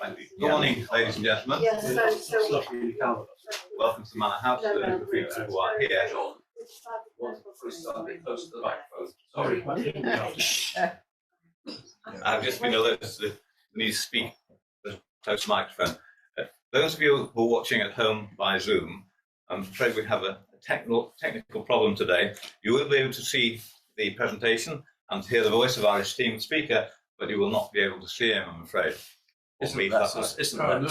Good morning, ladies and gentlemen. Yes, Welcome to the Manor House. For the people who are here. Sorry. I've just been alerted to need to speak the close microphone. Those of you who are watching at home by Zoom, I'm afraid we have a technical problem today. You will be able to see the presentation and hear the voice of our esteemed speaker, but you will not be able to see him, I'm afraid. Isn't that too sad?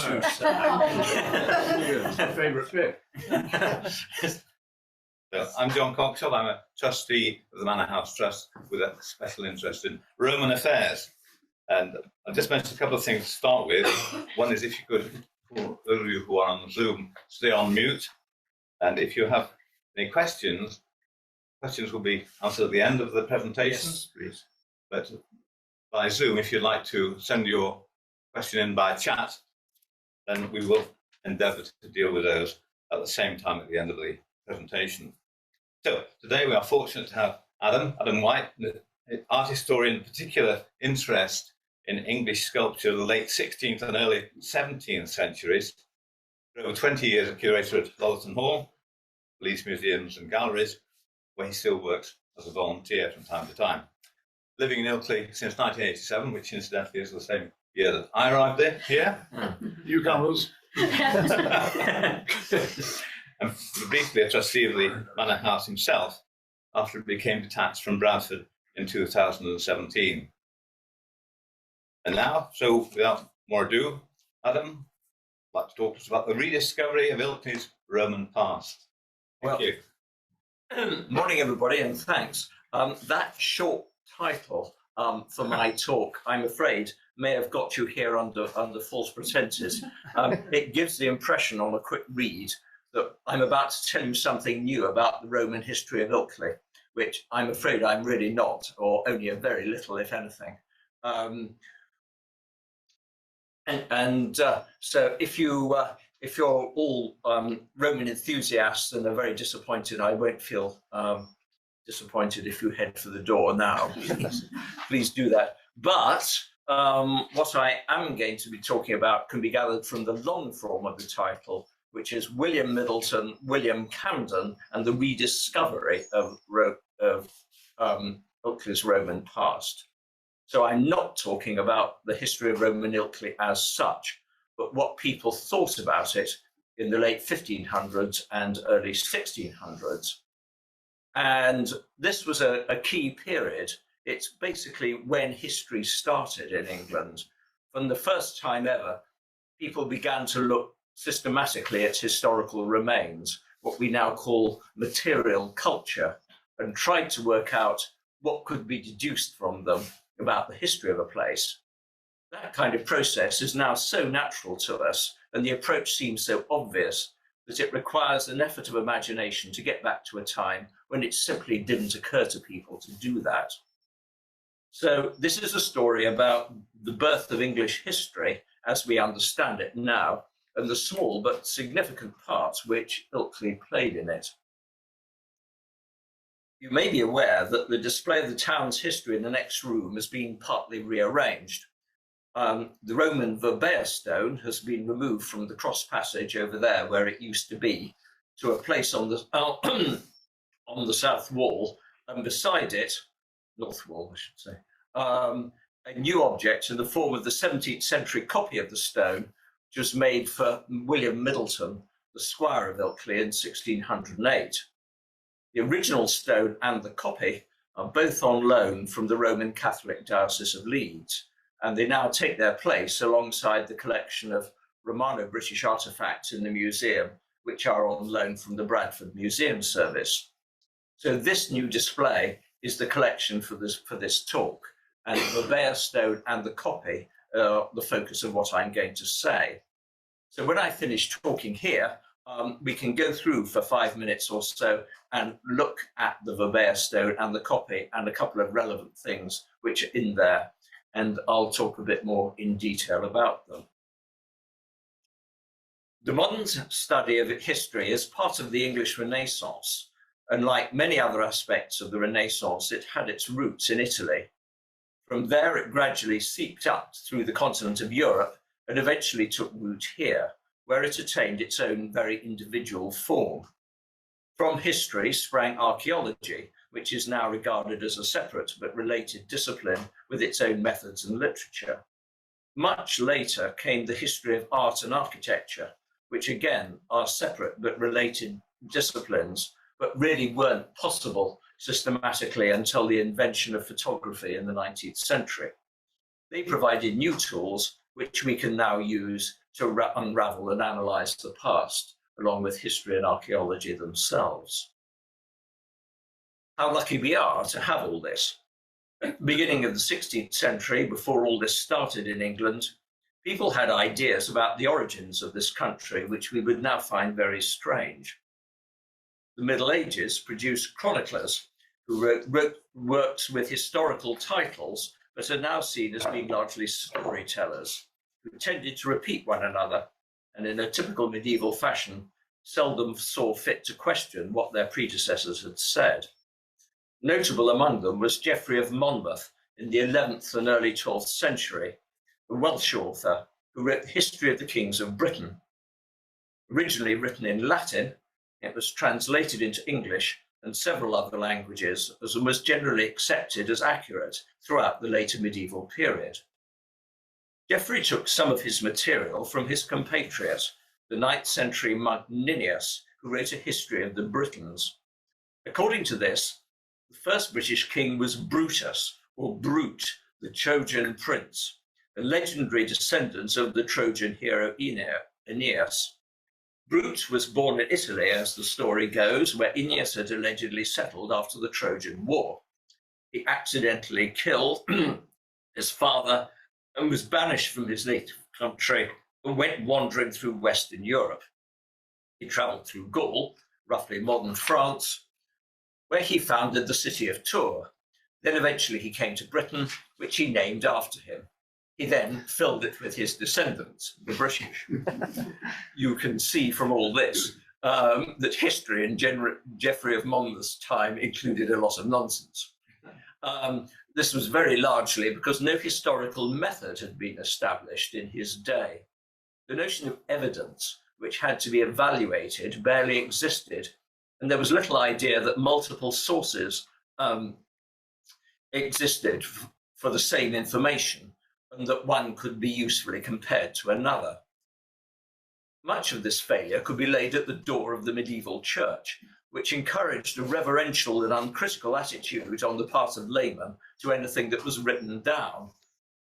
It's my favourite bit. So, I'm John Coxall. I'm a trustee of the Manor House Trust with a special interest in Roman affairs. And I'll just mention a couple of things to start with. One is, if you could, for those of you who are on Zoom, stay on mute. And if you have any questions will be answered at the end of the presentation. Yes, please. But by Zoom, if you'd like to send your question in by chat, then we will endeavour to deal with those at the same time at the end of the presentation. So today we are fortunate to have Adam White, an art historian with particular interest in English sculpture of the late 16th and early 17th centuries. For over 20 years a curator at Lollerton Hall, Police Museums and Galleries, where he still works as a volunteer from time to time. Living in Ilkley since 1987, which incidentally is the same year that I arrived here. Newcomers. And briefly a trustee of the Manor House himself after it became detached from Bradford in 2017. And now, so without more ado, Adam, I'd like to talk to us about the rediscovery of Ilkley's Roman past. Thank you. Morning, everybody, and thanks. That short title for my talk, I'm afraid, may have got you here under false pretenses. It gives the impression on a quick read that I'm about to tell you something new about the Roman history of Ilkley, which I'm afraid I'm really not, or only a very little, if anything. So if you're all Roman enthusiasts and are very disappointed, I won't feel disappointed if you head for the door now. Please do that. But what I am going to be talking about can be gathered from the long form of the title, which is William Middleton, William Camden, and the rediscovery of Ilkley's Roman past. So I'm not talking about the history of Roman Ilkley as such, but what people thought about it in the late 1500s and early 1600s. And this was a key period. It's basically when history started in England. From the first time ever, people began to look systematically at historical remains, what we now call material culture, and tried to work out what could be deduced from them about the history of a place. That kind of process is now so natural to us, and the approach seems so obvious that it requires an effort of imagination to get back to a time when it simply didn't occur to people to do that. So this is a story about the birth of English history as we understand it now, and the small but significant part which Ilkley played in it. You may be aware that the display of the town's history in the next room has been partly rearranged. The Roman Verbea stone has been removed from the cross passage over there where it used to be to a place on the on the south wall, and beside it, north wall I should say, a new object in the form of the 17th century copy of the stone, which was made for William Middleton, the squire of Ilkley, in 1608. The original stone and the copy are both on loan from the Roman Catholic Diocese of Leeds, and they now take their place alongside the collection of Romano-British artefacts in the museum, which are on loan from the Bradford Museum Service. So this new display is the collection for this talk, and the Verbea stone and the copy are the focus of what I'm going to say. So when I finish talking here, we can go through for 5 minutes or so and look at the Verbea stone and the copy and a couple of relevant things which are in there, and I'll talk a bit more in detail about them. The modern study of history is part of the English Renaissance, and like many other aspects of the Renaissance, it had its roots in Italy. From there, it gradually seeped up through the continent of Europe and eventually took root here, where it attained its own very individual form. From history sprang archaeology, which is now regarded as a separate but related discipline with its own methods and literature. Much later came the history of art and architecture, which again are separate but related disciplines, but really weren't possible systematically until the invention of photography in the 19th century. They provided new tools which we can now use to unravel and analyze the past, along with history and archaeology themselves. How lucky we are to have all this. At the beginning of the 16th century, before all this started in England, people had ideas about the origins of this country, which we would now find very strange. The Middle Ages produced chroniclers who wrote works with historical titles, but are now seen as being largely storytellers, who tended to repeat one another, and in a typical medieval fashion, seldom saw fit to question what their predecessors had said. Notable among them was Geoffrey of Monmouth in the 11th and early 12th century, a Welsh author who wrote the History of the Kings of Britain. Originally written in Latin, it was translated into English and several other languages, as was generally accepted as accurate throughout the later medieval period. Geoffrey took some of his material from his compatriot, the 9th century monk Ninius, who wrote a history of the Britons. According to this, the first British king was Brutus, or Brute, the Trojan prince, a legendary descendant of the Trojan hero Aeneas. Brute was born in Italy, as the story goes, where Aeneas had allegedly settled after the Trojan War. He accidentally killed his father and was banished from his native country and went wandering through Western Europe. He travelled through Gaul, roughly modern France, where he founded the city of Tours. Then eventually he came to Britain, which he named after him. He then filled it with his descendants, the British. You can see from all this that history in Geoffrey of Monmouth's time included a lot of nonsense. This was very largely because no historical method had been established in his day. The notion of evidence, which had to be evaluated, barely existed, and there was little idea that multiple sources existed for the same information, and that one could be usefully compared to another. Much of this failure could be laid at the door of the medieval church, which encouraged a reverential and uncritical attitude on the part of laymen to anything that was written down.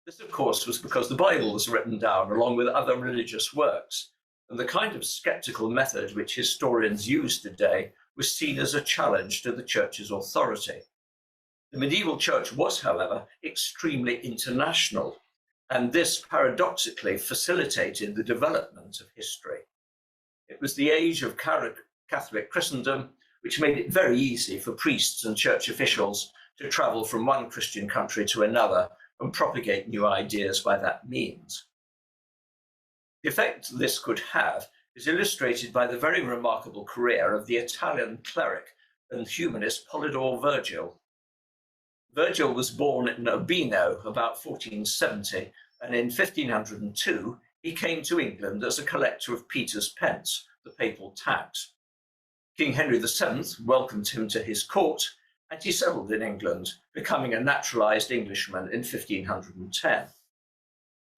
This, of course, was because the Bible was written down along with other religious works, and the kind of skeptical method which historians use today was seen as a challenge to the church's authority. The medieval church was, however, extremely international, and this paradoxically facilitated the development of history. It was the age of Catholic Christendom, which made it very easy for priests and church officials to travel from one Christian country to another and propagate new ideas by that means. The effect this could have is illustrated by the very remarkable career of the Italian cleric and humanist Polydore Virgil. Virgil was born in Urbino about 1470, and in 1502 he came to England as a collector of Peter's pence, the papal tax. King Henry VII welcomed him to his court, and he settled in England, becoming a naturalised Englishman in 1510.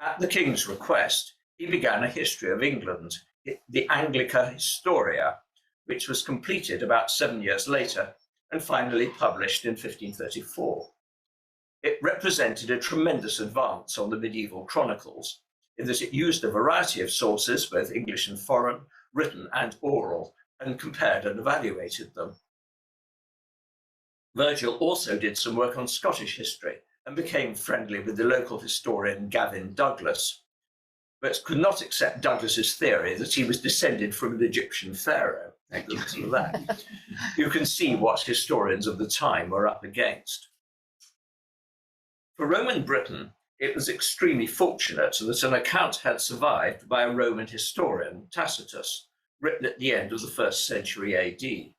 At the king's request, he began a history of England, the Anglica Historia, which was completed about 7 years later and finally published in 1534. It represented a tremendous advance on the medieval chronicles, in that it used a variety of sources, both English and foreign, written and oral, and compared and evaluated them. Virgil also did some work on Scottish history and became friendly with the local historian Gavin Douglas, but could not accept Douglas's theory that he was descended from an Egyptian pharaoh. Thank you for that. You can see what historians of the time were up against. For Roman Britain, it was extremely fortunate that an account had survived by a Roman historian, Tacitus, written at the end of the 1st century AD.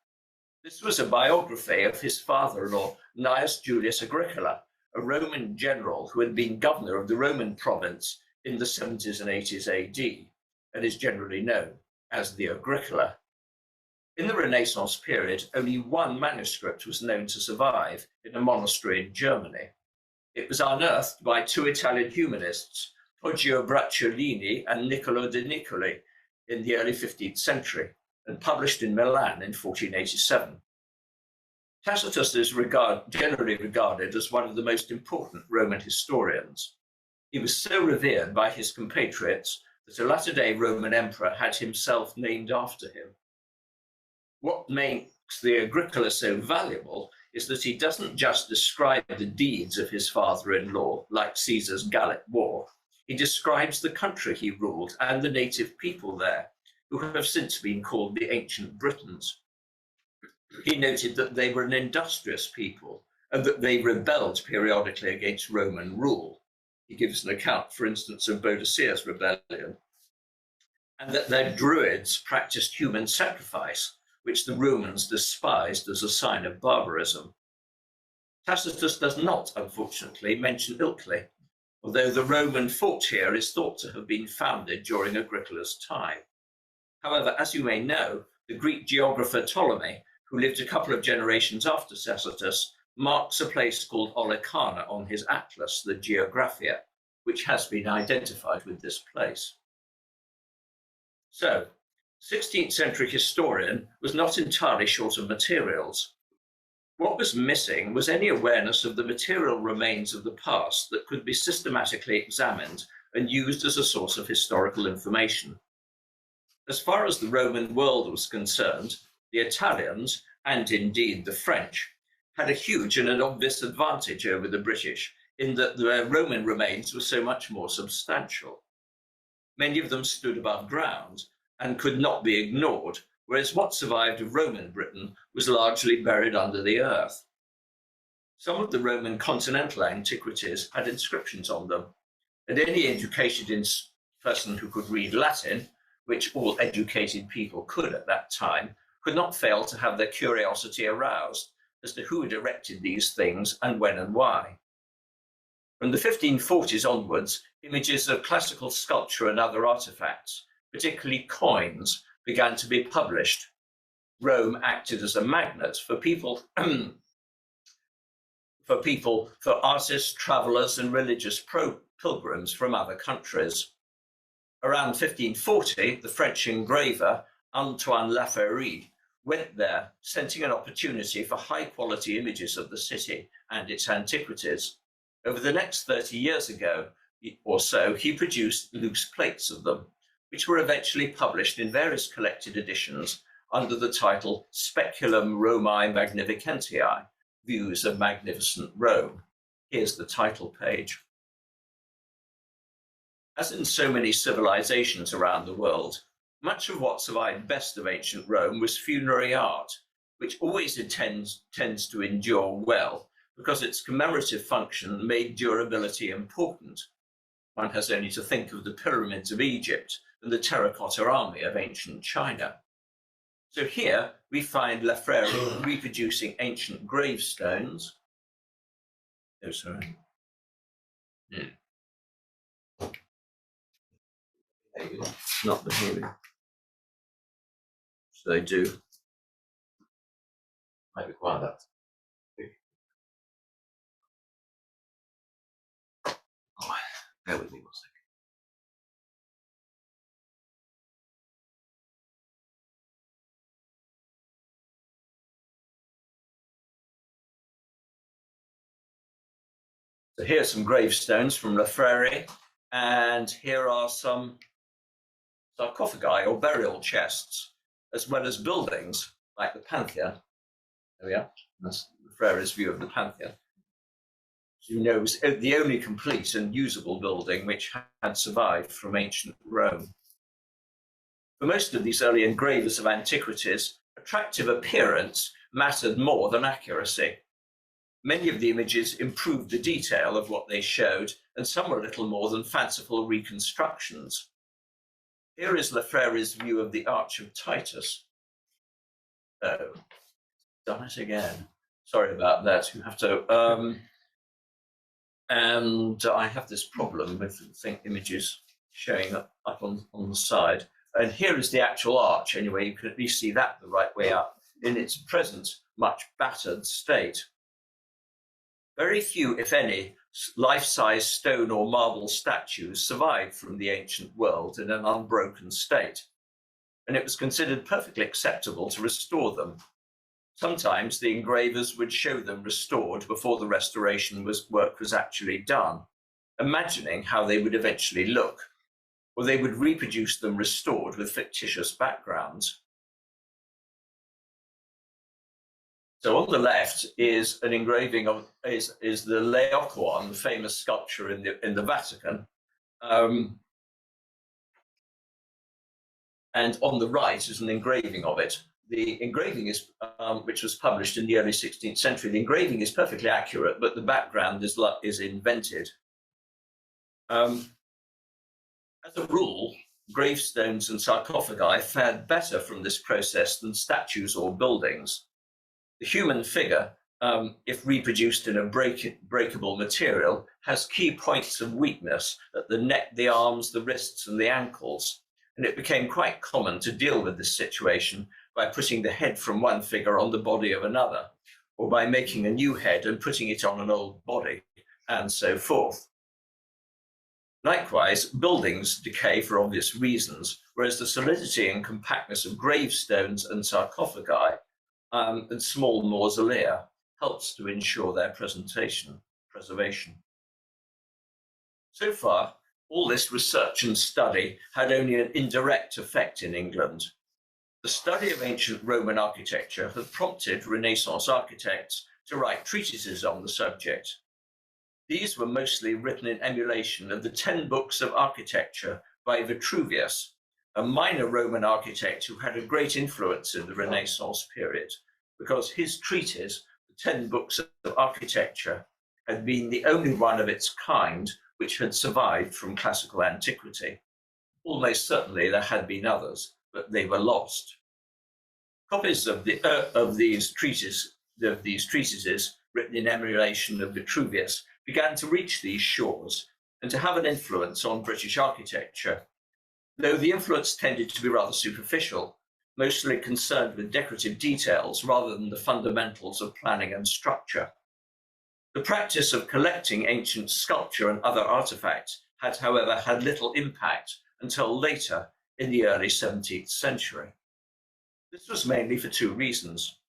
This was a biography of his father-in-law, Gnaeus Julius Agricola, a Roman general who had been governor of the Roman province in the 70s and 80s AD and is generally known as the Agricola. In the Renaissance period, only one manuscript was known to survive in a monastery in Germany. It was unearthed by two Italian humanists, Poggio Bracciolini and Niccolo de Niccoli, in the early 15th century, and published in Milan in 1487. Tacitus is generally regarded as one of the most important Roman historians. He was so revered by his compatriots that a latter-day Roman emperor had himself named after him. What makes the Agricola so valuable is that he doesn't just describe the deeds of his father-in-law, like Caesar's Gallic War. He describes the country he ruled and the native people there, who have since been called the ancient Britons. He noted that they were an industrious people and that they rebelled periodically against Roman rule. He gives an account, for instance, of Boadicea's rebellion, and that their druids practiced human sacrifice, which the Romans despised as a sign of barbarism. Tacitus does not, unfortunately, mention Ilkley, although the Roman fort here is thought to have been founded during Agricola's time. However, as you may know, the Greek geographer Ptolemy, who lived a couple of generations after Tacitus, marks a place called Olecana on his atlas, the Geographia, which has been identified with this place. So, 16th century historian was not entirely short of materials. What was missing was any awareness of the material remains of the past that could be systematically examined and used as a source of historical information. As far as the Roman world was concerned, the Italians, and indeed the French, had a huge and an obvious advantage over the British in that their Roman remains were so much more substantial. Many of them stood above ground and could not be ignored, whereas what survived of Roman Britain was largely buried under the earth. Some of the Roman continental antiquities had inscriptions on them, and any educated person who could read Latin, which all educated people could at that time, could not fail to have their curiosity aroused as to who had erected these things and when and why. From the 1540s onwards, images of classical sculpture and other artifacts, particularly coins, began to be published. Rome acted as a magnet for for artists, travelers, and religious pilgrims from other countries. Around 1540, the French engraver Antoine Laferrie went there, scenting an opportunity for high-quality images of the city and its antiquities. Over the next 30 years or so, he produced loose plates of them, which were eventually published in various collected editions under the title Speculum Romae Magnificentiae, Views of Magnificent Rome. Here's the title page. As in so many civilizations around the world, much of what survived best of ancient Rome was funerary art, which always tends to endure well because its commemorative function made durability important. One has only to think of the pyramids of Egypt and the terracotta army of ancient China. So here we find Laferrie reproducing ancient gravestones. Oh, sorry. Not behaving. So they do. Might require that. Oh, bear with me one second. So here are some gravestones from Laferrie, and here are some sarcophagi or burial chests, as well as buildings like the Pantheon. There we are. That's Laferrie's view of the Pantheon. As you know, it was the only complete and usable building which had survived from ancient Rome. For most of these early engravers of antiquities, attractive appearance mattered more than accuracy. Many of the images improved the detail of what they showed, and some were little more than fanciful reconstructions. Here is Laferrie's view of the Arch of Titus. Oh, done it again. Sorry about that. You have to. And I have this problem with images showing up on the side. And here is the actual arch. Anyway, you can at least see that the right way up in its present much battered state. Very few, if any, life-size stone or marble statues survived from the ancient world in an unbroken state, and it was considered perfectly acceptable to restore them. Sometimes the engravers would show them restored before the restoration work was actually done, imagining how they would eventually look, or they would reproduce them restored with fictitious backgrounds. So on the left is an engraving of is the Laocoon, the famous sculpture in the Vatican, and on the right is an engraving of it. The engraving is, which was published in the early 16th century. The engraving is perfectly accurate, but the background is invented. As a rule, gravestones and sarcophagi fared better from this process than statues or buildings. The human figure, if reproduced in a breakable material, has key points of weakness at the neck, the arms, the wrists, and the ankles. And it became quite common to deal with this situation by putting the head from one figure on the body of another, or by making a new head and putting it on an old body, and so forth. Likewise, buildings decay for obvious reasons, whereas the solidity and compactness of gravestones and sarcophagi and small mausolea helps to ensure their preservation. So far, all this research and study had only an indirect effect in England. The study of ancient Roman architecture had prompted Renaissance architects to write treatises on the subject. These were mostly written in emulation of the 10 books of architecture by Vitruvius, a minor Roman architect who had a great influence in the Renaissance period, because his treatise, the 10 books of architecture, had been the only one of its kind which had survived from classical antiquity. Almost certainly there had been others, but they were lost. Copies of these treatises, written in emulation of Vitruvius, began to reach these shores and to have an influence on British architecture, though the influence tended to be rather superficial, mostly concerned with decorative details rather than the fundamentals of planning and structure. The practice of collecting ancient sculpture and other artifacts had, however, had little impact until later in the early 17th century. This was mainly for two reasons.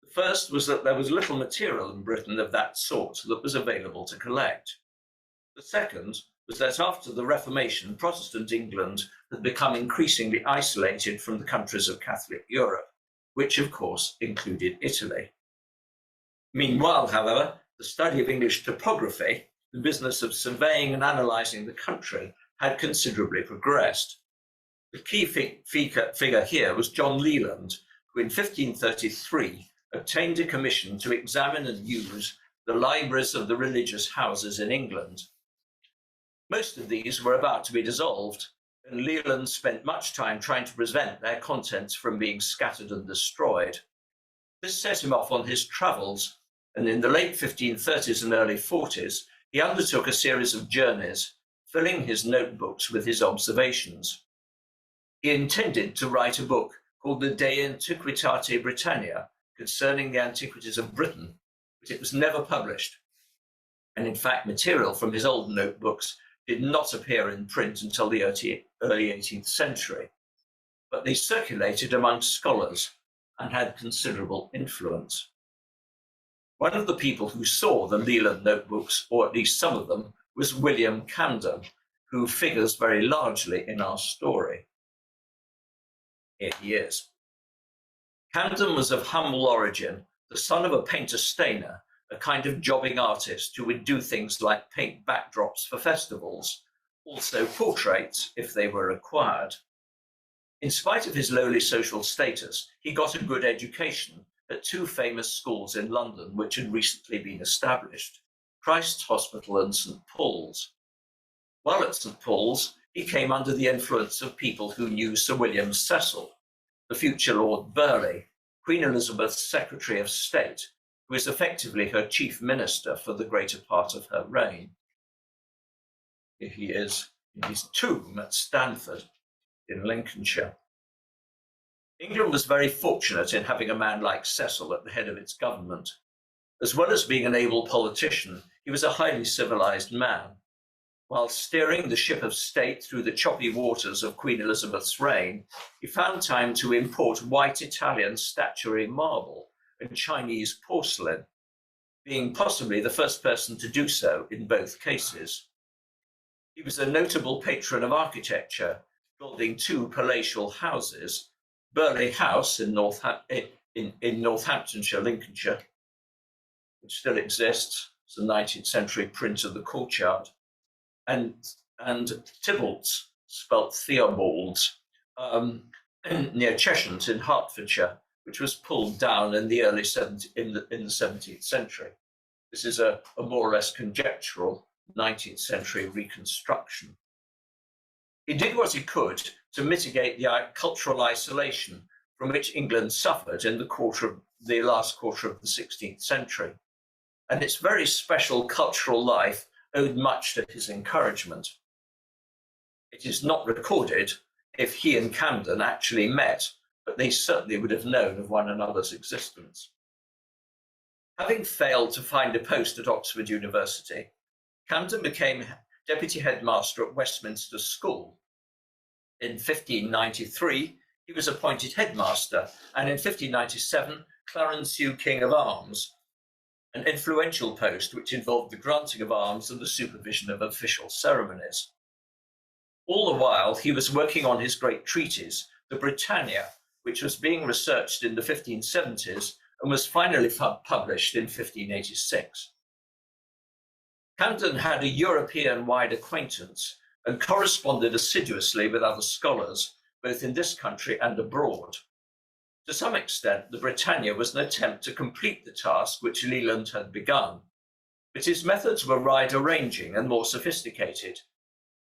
The first was that there was little material in Britain of that sort that was available to collect. The second was that after the Reformation, Protestant England had become increasingly isolated from the countries of Catholic Europe, which of course included Italy. Meanwhile, however, the study of English topography, the business of surveying and analysing the country, had considerably progressed. The key figure here was John Leland, who in 1533 obtained a commission to examine and use the libraries of the religious houses in England. Most of these were about to be dissolved, and Leland spent much time trying to prevent their contents from being scattered and destroyed. This set him off on his travels, and in the late 1530s and early 40s, he undertook a series of journeys, filling his notebooks with his observations. He intended to write a book called the De Antiquitate Britannia, concerning the antiquities of Britain, but it was never published. And in fact, material from his old notebooks did not appear in print until the early 18th century, but they circulated among scholars and had considerable influence. One of the people who saw the Leland notebooks, or at least some of them, was William Camden, who figures very largely in our story. Here he is. Camden was of humble origin, the son of a painter-stainer, a kind of jobbing artist who would do things like paint backdrops for festivals, also portraits if they were required. In spite of his lowly social status, he got a good education at two famous schools in London which had recently been established, Christ's Hospital and St. Paul's. While at St. Paul's, he came under the influence of people who knew Sir William Cecil, the future Lord Burleigh, Queen Elizabeth's Secretary of State, who was effectively her chief minister for the greater part of her reign. Here he is in his tomb at Stanford in Lincolnshire. England was very fortunate in having a man like Cecil at the head of its government. As well as being an able politician, he was a highly civilized man. While steering the ship of state through the choppy waters of Queen Elizabeth's reign, he found time to import white Italian statuary marble and Chinese porcelain, being possibly the first person to do so in both cases. He was a notable patron of architecture, building 2 palatial houses, Burleigh House in Northamptonshire, Lincolnshire, which still exists. It's a 19th century print of the courtyard, and Tybalt's, spelt Theobald's, near Cheshire in Hertfordshire, which was pulled down in the 17th century. This is a more or less conjectural 19th century reconstruction. He did what he could to mitigate the cultural isolation from which England suffered in the last quarter of the 16th century, and its very special cultural life owed much to his encouragement. It is not recorded if he and Camden actually met, but they certainly would have known of one another's existence. Having failed to find a post at Oxford University, Camden became deputy headmaster at Westminster School. In 1593, he was appointed headmaster, and in 1597, Clarencieux King of Arms, an influential post which involved the granting of arms and the supervision of official ceremonies. All the while, he was working on his great treatise, the Britannia, which was being researched in the 1570s and was finally published in 1586. Camden had a European-wide acquaintance and corresponded assiduously with other scholars, both in this country and abroad. To some extent, the Britannia was an attempt to complete the task which Leland had begun, but his methods were wide-ranging and more sophisticated,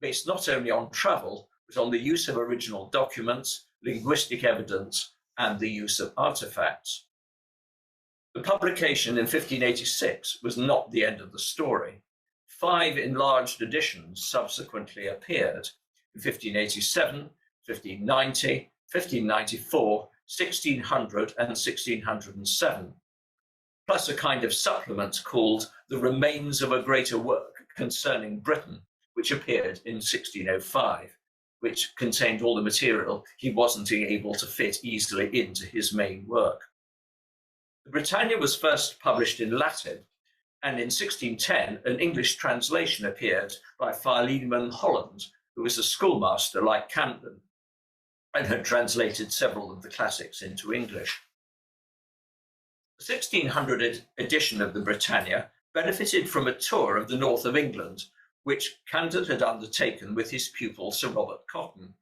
based not only on travel, but on the use of original documents, linguistic evidence, and the use of artifacts. The publication in 1586 was not the end of the story. 5 enlarged editions subsequently appeared in 1587, 1590, 1594, 1600 and 1607, plus a kind of supplement called The Remains of a Greater Work Concerning Britain, which appeared in 1605, which contained all the material he wasn't able to fit easily into his main work. The Britannia was first published in Latin, and in 1610 an English translation appeared by Philemon Holland, who was a schoolmaster like Camden, and had translated several of the classics into English. The 1600 edition of the Britannia benefited from a tour of the north of England, which Camden had undertaken with his pupil Sir Robert Cotton.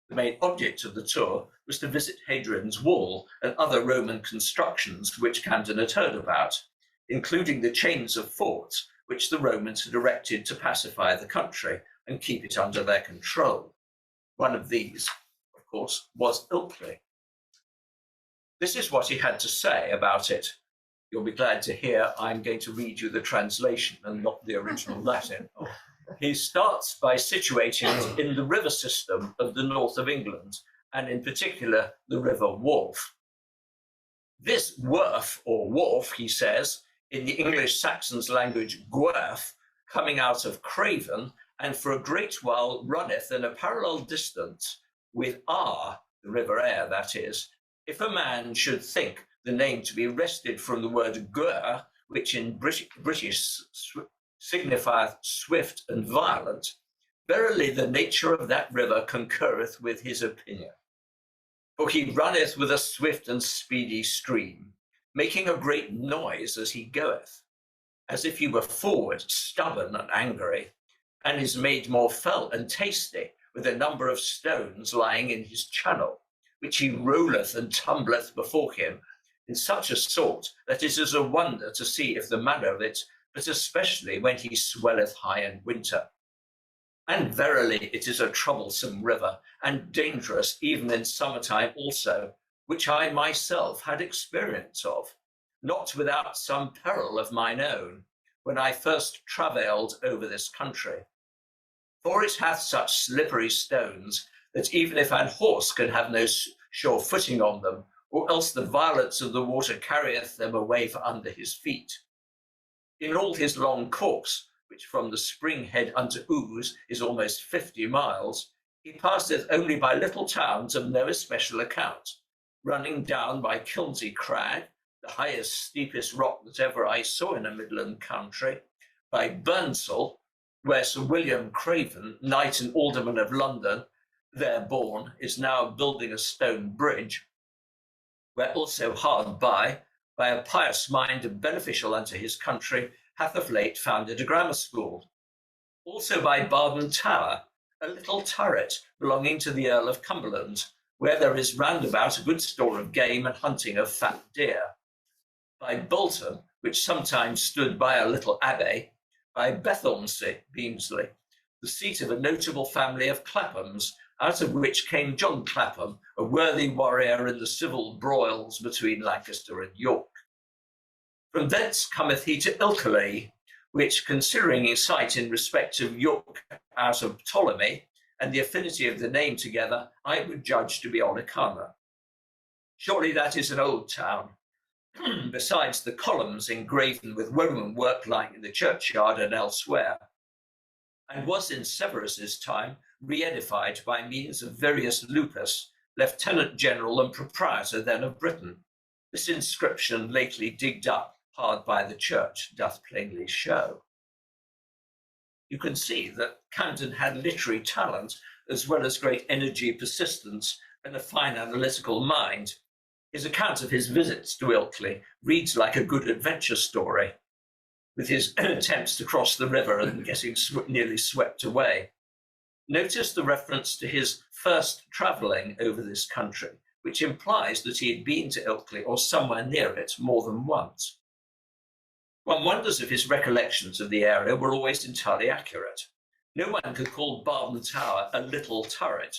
The main object of the tour was to visit Hadrian's Wall and other Roman constructions which Camden had heard about, including the chains of forts which the Romans had erected to pacify the country and keep it under their control. One of these, of course, was Ilkley. This is what he had to say about it. You'll be glad to hear I'm going to read you the translation and not the original Latin. He starts by situating it in the river system of the north of England, and in particular, the River Wharfe. This werf, or wharf, he says, in the English Saxons language, gwerf, coming out of craven, and for a great while runneth in a parallel distance with Ar, the River Aire, that is, if a man should think the name to be wrested from the word gur, which in British signifieth swift and violent, verily the nature of that river concurreth with his opinion. For he runneth with a swift and speedy stream, making a great noise as he goeth, as if he were forward, stubborn and angry, and is made more fell and tasty with a number of stones lying in his channel, which he rolleth and tumbleth before him in such a sort that it is a wonder to see if the manner of it, but especially when he swelleth high in winter. And verily it is a troublesome river, and dangerous even in summertime also, which I myself had experience of. not without some peril of mine own, when I first travailed over this country. For it hath such slippery stones, that even if an horse can have no sure footing on them, or else the violence of the water carrieth them away for under his feet. In all his long course, which from the spring head unto Ouse is almost 50 miles, he passeth only by little towns of no especial account, running down by Kilnsey Crag, the highest, steepest rock that ever I saw in a Midland country, by Burnsall, where Sir William Craven, knight and alderman of London, there born, is now building a stone bridge, where also hard by a pious mind and beneficial unto his country, hath of late founded a grammar school. Also by Barden Tower, a little turret belonging to the Earl of Cumberland, where there is round about a good store of game and hunting of fat deer. By Bolton, which sometimes stood by a little abbey, by Bethelmsey, Beamsley, the seat of a notable family of Claphams, out of which came John Clapham, a worthy warrior in the civil broils between Lancaster and York. From thence cometh he to Ilkley, which, considering his site in respect of York out of Ptolemy, and the affinity of the name together, I would judge to be Olicana. Surely that is an old town, besides the columns engraven with Roman work lying in the churchyard and elsewhere, and was in Severus's time re-edified by means of Verius Lupus, Lieutenant General and Proprietor then of Britain. This inscription lately digged up hard by the church doth plainly show. You can see that Camden had literary talent as well as great energy, persistence, and a fine analytical mind. His account of his visits to Ilkley reads like a good adventure story, with his attempts to cross the river and getting nearly swept away. Notice the reference to his first travelling over this country, which implies that he had been to Ilkley or somewhere near it more than once. One wonders if his recollections of the area were always entirely accurate. No one could call Barden Tower a little turret,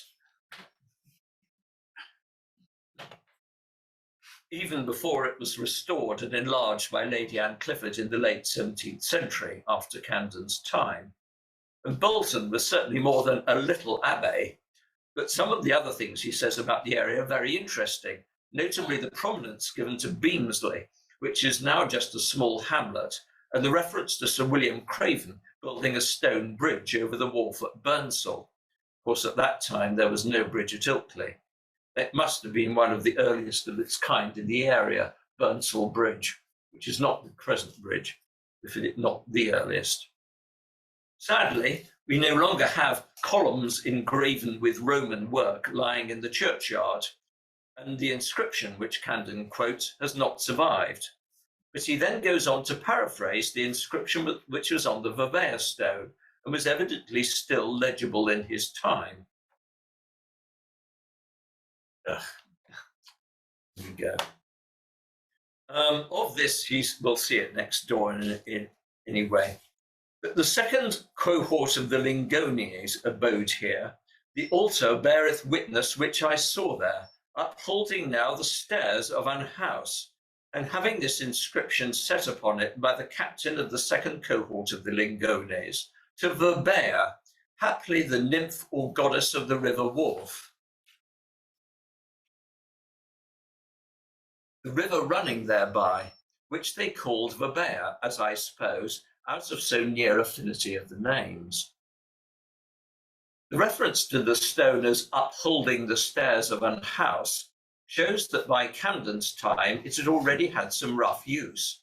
even before it was restored and enlarged by Lady Anne Clifford in the late 17th century, after Camden's time. And Bolton was certainly more than a little abbey, but some of the other things he says about the area are very interesting, notably the prominence given to Beamsley, which is now just a small hamlet, and the reference to Sir William Craven building a stone bridge over the wharf at Burnsall. Of course, at that time, there was no bridge at Ilkley. It must have been one of the earliest of its kind in the area, Burnsall Bridge, which is not the present bridge, if it not the earliest. Sadly, we no longer have columns engraven with Roman work lying in the churchyard, and the inscription which Camden quotes has not survived. But he then goes on to paraphrase the inscription which was on the Verbeer stone and was evidently still legible in his time. Here we go. Of this, we'll see it next door in any way. But the second cohort of the Lingones abode here. The altar beareth witness which I saw there, upholding now the stairs of an house, and having this inscription set upon it by the captain of the second cohort of the Lingones, to Verbeer, haply the nymph or goddess of the river wharf. The river running thereby, which they called Verbeer, as I suppose, out of so near affinity of the names. The reference to the stone as upholding the stairs of an house shows that by Camden's time it had already had some rough use,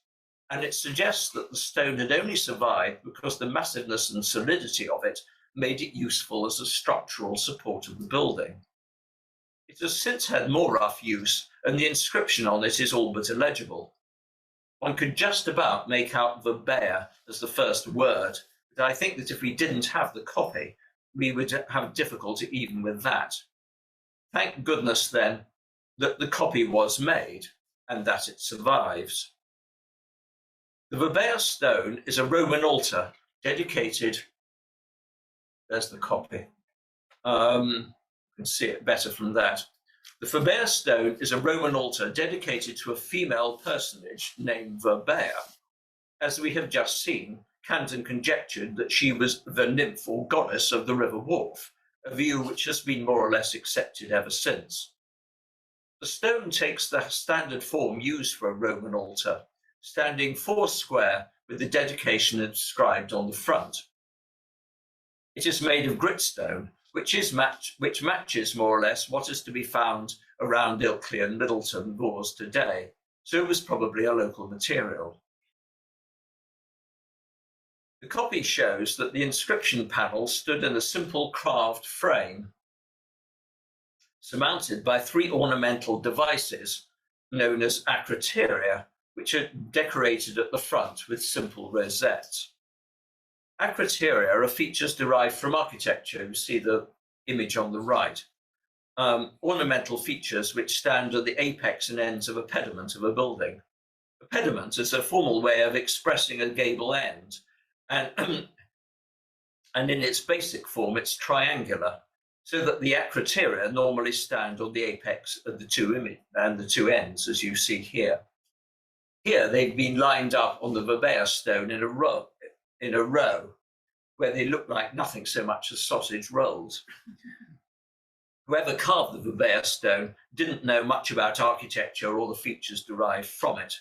and it suggests that the stone had only survived because the massiveness and solidity of it made it useful as a structural support of the building. It has since had more rough use, and the inscription on it is all but illegible. One could just about make out Verbeer as the first word, but I think that if we didn't have the copy, we would have difficulty even with that. Thank goodness, then, that the copy was made and that it survives. The Verbeer stone is a Roman altar dedicated, there's the copy, you can see it better from that, The Verbea stone is a Roman altar dedicated to a female personage named Verbea. As we have just seen, Camden conjectured that she was the nymph or goddess of the River Wharfe, a view which has been more or less accepted ever since. The stone takes the standard form used for a Roman altar, standing 4 square with the dedication inscribed on the front. It is made of gritstone, which matches more or less what is to be found around Ilkley and Middleton moors today, so it was probably a local material. The copy shows that the inscription panel stood in a simple carved frame, surmounted by 3 ornamental devices known as acroteria, which are decorated at the front with simple rosettes. Acroteria are features derived from architecture. You see the image on the right. Ornamental features which stand at the apex and ends of a pediment of a building. A pediment is a formal way of expressing a gable end, and in its basic form it's triangular, so that the acroteria normally stand on the apex of the 2 ends, as you see here. Here they've been lined up on the Verbea stone in a row, where they look like nothing so much as sausage rolls. Whoever carved the Verbea stone didn't know much about architecture or the features derived from it.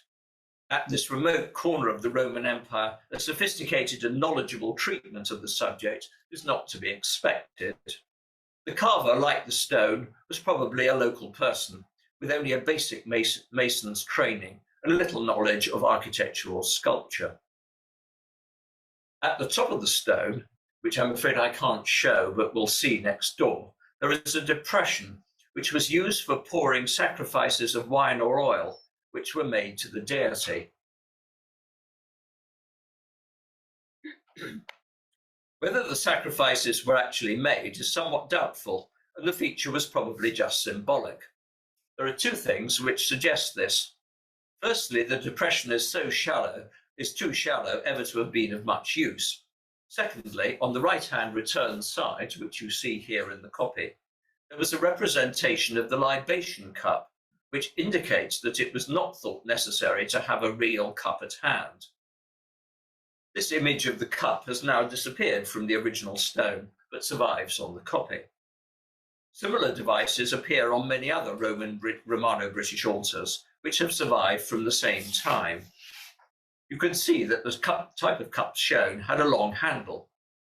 At this remote corner of the Roman Empire, a sophisticated and knowledgeable treatment of the subject is not to be expected. The carver, like the stone, was probably a local person, with only a basic mason's training and little knowledge of architectural sculpture. At the top of the stone, which I'm afraid I can't show, but we'll see next door, there is a depression which was used for pouring sacrifices of wine or oil, which were made to the deity. Whether the sacrifices were actually made is somewhat doubtful, and the feature was probably just symbolic. There are 2 things which suggest this. Firstly, the depression is too shallow ever to have been of much use. Secondly, on the right-hand return side, which you see here in the copy, there was a representation of the libation cup, which indicates that it was not thought necessary to have a real cup at hand. This image of the cup has now disappeared from the original stone, but survives on the copy. Similar devices appear on many other Romano-British altars, which have survived from the same time. You can see that the type of cup shown had a long handle,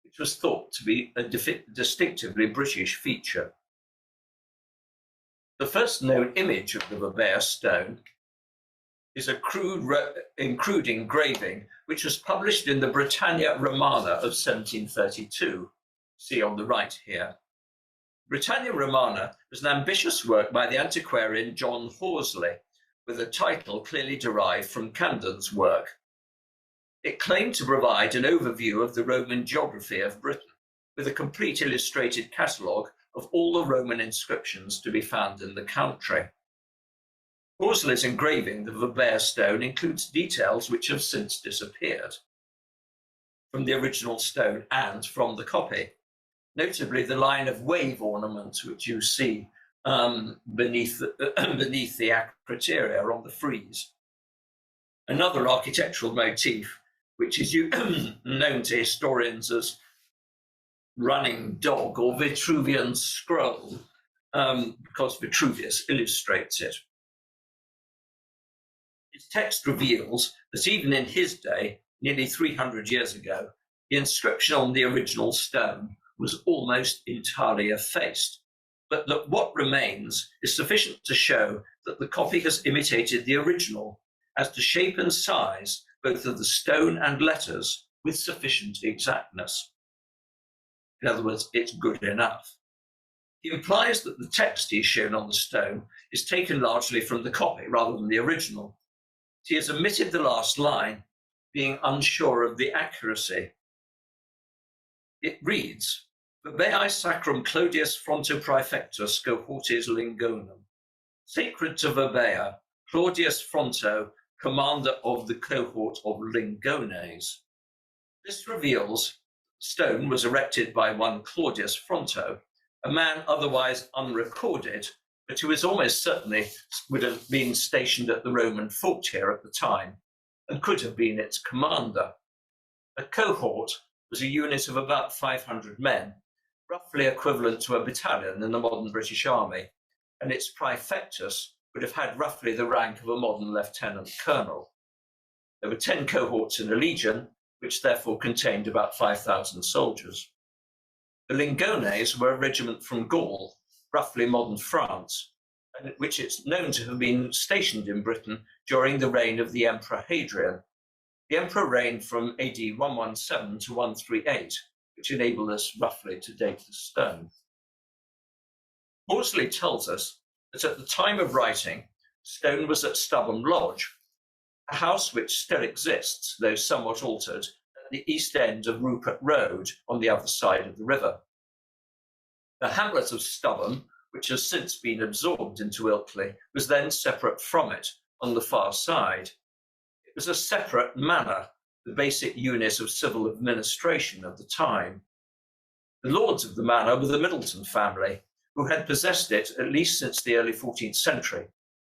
which was thought to be a distinctively British feature. The first known image of the Verbea stone is a crude engraving which was published in the Britannia Romana of 1732. See on the right here. Britannia Romana was an ambitious work by the antiquarian John Horsley, with a title clearly derived from Camden's work. It claimed to provide an overview of the Roman geography of Britain, with a complete illustrated catalogue of all the Roman inscriptions to be found in the country. Horsley's engraving, the Verbea stone, includes details which have since disappeared from the original stone and from the copy, notably the line of wave ornament which you see beneath the acroteria on the frieze. Another architectural motif, which is known to historians as running dog or Vitruvian scroll, because Vitruvius illustrates it. Its text reveals that even in his day, nearly 300 years ago, the inscription on the original stone was almost entirely effaced, but that what remains is sufficient to show that the copy has imitated the original as to shape and size both of the stone and letters with sufficient exactness. In other words, it's good enough. He implies that the text he is shown on the stone is taken largely from the copy rather than the original. He has omitted the last line, being unsure of the accuracy. It reads, Verbeae sacrum Clodius fronto praefectus cohortes Lingonum. Sacred to Verbea, Claudius Fronto, commander of the cohort of Lingones. This reveals stone was erected by one Claudius Fronto, a man otherwise unrecorded, but who was almost certainly would have been stationed at the Roman fort here at the time and could have been its commander. A cohort was a unit of about 500 men, roughly equivalent to a battalion in the modern British Army, and its praefectus would have had roughly the rank of a modern lieutenant colonel. There were 10 cohorts in a legion, which therefore contained about 5,000 soldiers. The Lingones were a regiment from Gaul, roughly modern France, and which is known to have been stationed in Britain during the reign of the Emperor Hadrian. The emperor reigned from AD 117 to 138, which enabled us roughly to date the stone. Horsley tells us that at the time of writing, stone was at Stubham Lodge, a house which still exists, though somewhat altered, at the east end of Rupert Road on the other side of the river. The hamlet of Stubham, which has since been absorbed into Ilkley, was then separate from it on the far side. It was a separate manor, the basic unit of civil administration of the time. The lords of the manor were the Middleton family, who had possessed it at least since the early 14th century,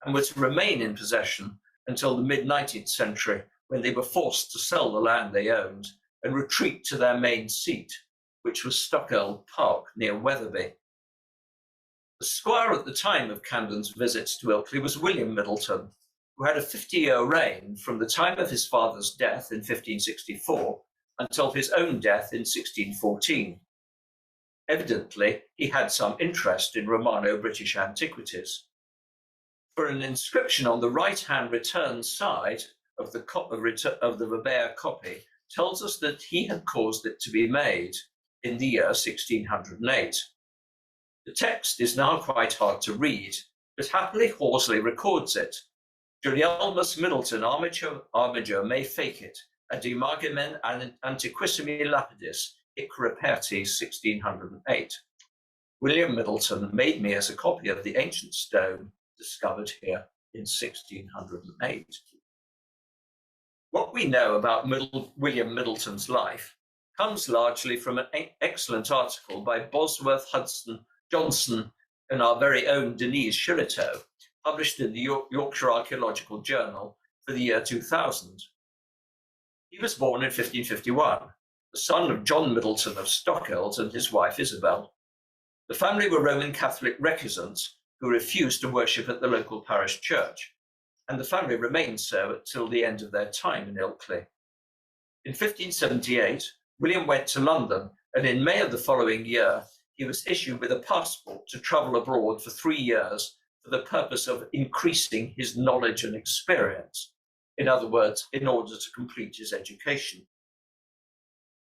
and were to remain in possession until the mid-19th century, when they were forced to sell the land they owned and retreat to their main seat, which was Stockerell Park near Wetherby. The squire at the time of Camden's visits to Ilkley was William Middleton, who had a 50-year reign from the time of his father's death in 1564 until his own death in 1614. Evidently, he had some interest in Romano-British antiquities. For an inscription on the right-hand return side of the Verbeer copy tells us that he had caused it to be made in the year 1608. The text is now quite hard to read, but happily Horsley records it. Julialmus Middleton armiger may fake it, ad imagimen antiquissimi lapidis, hic repertis 1608. William Middleton made me as a copy of the ancient stone discovered here in 1608. What we know about William Middleton's life comes largely from an excellent article by Bosworth Hudson Johnson and our very own Denise Shillitoe, published in the Yorkshire Archaeological Journal for the year 2000. He was born in 1551, the son of John Middleton of Stockells and his wife Isabel. The family were Roman Catholic recusants who refused to worship at the local parish church, and the family remained so until the end of their time in Ilkley. In 1578, William went to London, and in May of the following year, he was issued with a passport to travel abroad for 3 years for the purpose of increasing his knowledge and experience. In other words, in order to complete his education.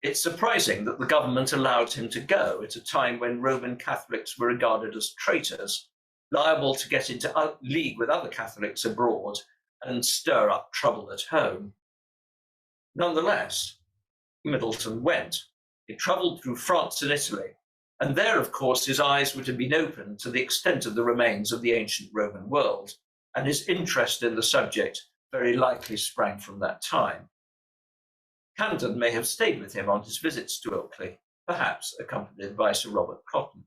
It's surprising that the government allowed him to go at a time when Roman Catholics were regarded as traitors, liable to get into league with other Catholics abroad and stir up trouble at home. Nonetheless, Middleton went. He travelled through France and Italy, and there, of course, his eyes would have been opened to the extent of the remains of the ancient Roman world, and his interest in the subject very likely sprang from that time. Camden may have stayed with him on his visits to Ilkley, perhaps accompanied by Sir Robert Cotton.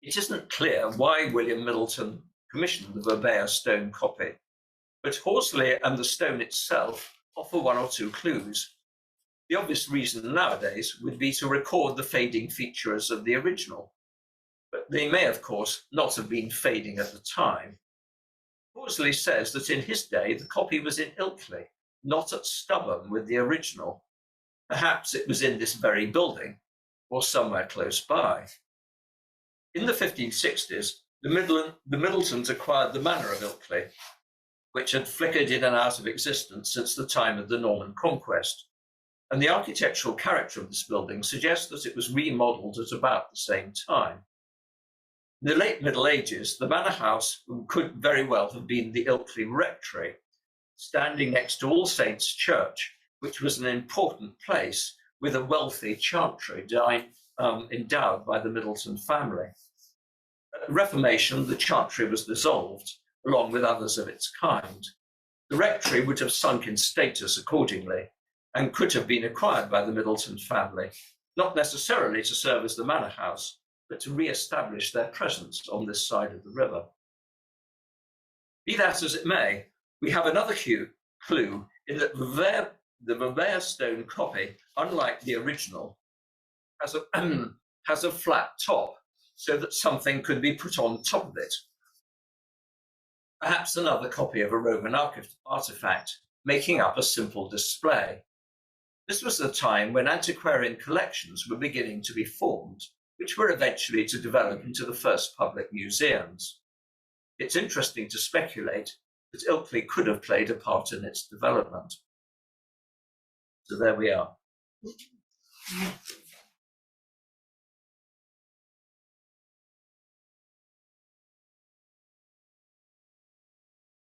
It isn't clear why William Middleton commissioned the Verbeer stone copy, but Horsley and the stone itself offer one or two clues. The obvious reason nowadays would be to record the fading features of the original, but they may, of course, not have been fading at the time. Horsley says that in his day the copy was in Ilkley, not at Stubham with the original. Perhaps it was in this very building, or somewhere close by. In the 1560s, the Middletons acquired the manor of Ilkley, which had flickered in and out of existence since the time of the Norman conquest, and the architectural character of this building suggests that it was remodelled at about the same time. In the late Middle Ages, the manor house could very well have been the Ilkley Rectory, standing next to All Saints' Church, which was an important place with a wealthy chantry endowed by the Middleton family. At the Reformation, the chantry was dissolved, along with others of its kind. The rectory would have sunk in status accordingly, and could have been acquired by the Middleton family, not necessarily to serve as the manor house, but to re-establish their presence on this side of the river. Be that as it may, we have another clue in that the Verveer stone copy, unlike the original, has a flat top, so that something could be put on top of it. Perhaps another copy of a Roman artifact, making up a simple display. This was the time when antiquarian collections were beginning to be formed, which were eventually to develop into the first public museums. It's interesting to speculate that Ilkley could have played a part in its development. So there we are.